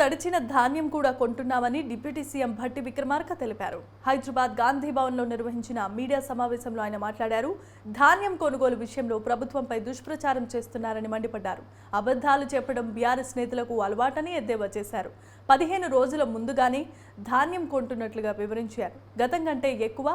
తడిచిన ధాన్యం కూడా కొంటున్నామని డిప్యూటీ సీఎం భట్టి విక్రమార్క తెలిపారు. హైదరాబాద్ గాంధీ భవన్లో నిర్వహించిన మీడియా సమావేశంలో ఆయన మాట్లాడారు. ధాన్యం కొనుగోలు విషయంలో ప్రభుత్వంపై దుష్ప్రచారం చేస్తున్నారని మండిపడ్డారు. అబద్ధాలు చెప్పడం బీఆర్ఎస్ నేతలకు అలవాటని ఎద్దేవా చేశారు. 15 రోజుల ముందుగానే ధాన్యం కొంటున్నట్లుగా వివరించారు. గతం కంటే ఎక్కువ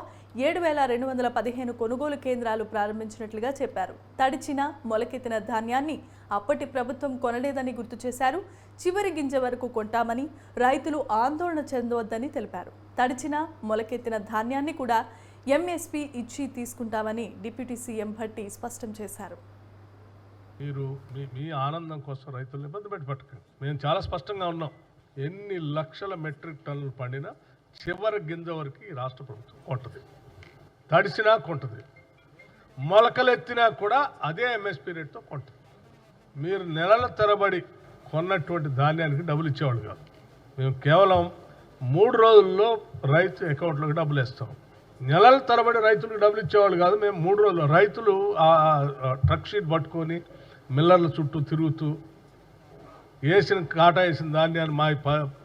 7,215 కొనుగోలు కేంద్రాలు ప్రారంభించినట్లుగా చెప్పారు. తడిచిన మొలకెత్తిన ధాన్యాన్ని అప్పటి ప్రభుత్వం కొనలేదని గుర్తు చేశారు. చివరి గింజ వరకు కొంటామని, రైతులు ఆందోళన చెందవద్దని తెలిపారు. తడిచిన మొలకెత్తిన ధాన్యాన్ని కూడా ఎంఎస్పీ ఇచ్చి తీసుకుంటామని డిప్యూటీ సీఎం భట్టి స్పష్టం చేశారు. మీరు మీ ఆనందం కోసం రైతులను ఇబ్బంది పెట్టకండి. మేము చాలా స్పష్టంగా ఉన్నాం. ఎన్ని లక్షల మెట్రిక్ టన్నులు పండినా చివరి గింజ వరకు ఈ రాష్ట్ర ప్రభుత్వం కొంటది. తడిసినా కొంటది, మొలకలెత్తినా కూడా అదే ఎంఎస్పీ రేట్తో కొంటది. మీరు నెలల తరబడి కొన్నటువంటి ధాన్యానికి డబ్బులు ఇచ్చేవాళ్ళు కాదు. మేము కేవలం 3 రోజుల్లో రైతు అకౌంట్లోకి డబ్బులు వేస్తాం. నెలల తరబడి రైతులకు డబ్బులు ఇచ్చేవాళ్ళు కాదు. మేము 3 రోజుల్లో రైతులు ఆ ట్రక్ షీట్ పట్టుకొని మిల్లర్ల చుట్టూ తిరుగుతూ వేసిన కాటా వేసిన ధాన్యాన్ని మా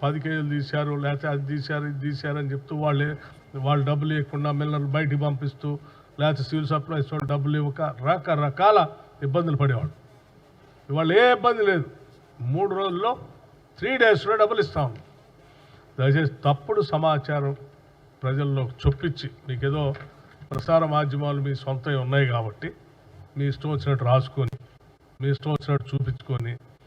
10 కేజీలు తీశారు, లేకపోతే అది తీశారు, ఇది తీశారు అని చెప్తూ వాళ్ళు డబ్బులు ఇవ్వకుండా మిల్లర్లు బయటికి పంపిస్తూ, లేకపోతే సివిల్ సప్లైస్ వాళ్ళు డబ్బులు ఇవ్వక రకరకాల ఇబ్బందులు పడేవాళ్ళు. ఇవాళ ఏ ఇబ్బంది లేదు. 3 రోజుల్లో 3 డేస్లో డబ్బులు ఇస్తాం. దయచేసి తప్పుడు సమాచారం ప్రజల్లో చొప్పించి, మీకేదో ప్రసార మాధ్యమాలు మీ సొంతవి ఉన్నాయి కాబట్టి మీ ఇష్టం వచ్చినట్టు రాసుకొని, మీ ఇష్టం వచ్చినట్టు చూపించుకొని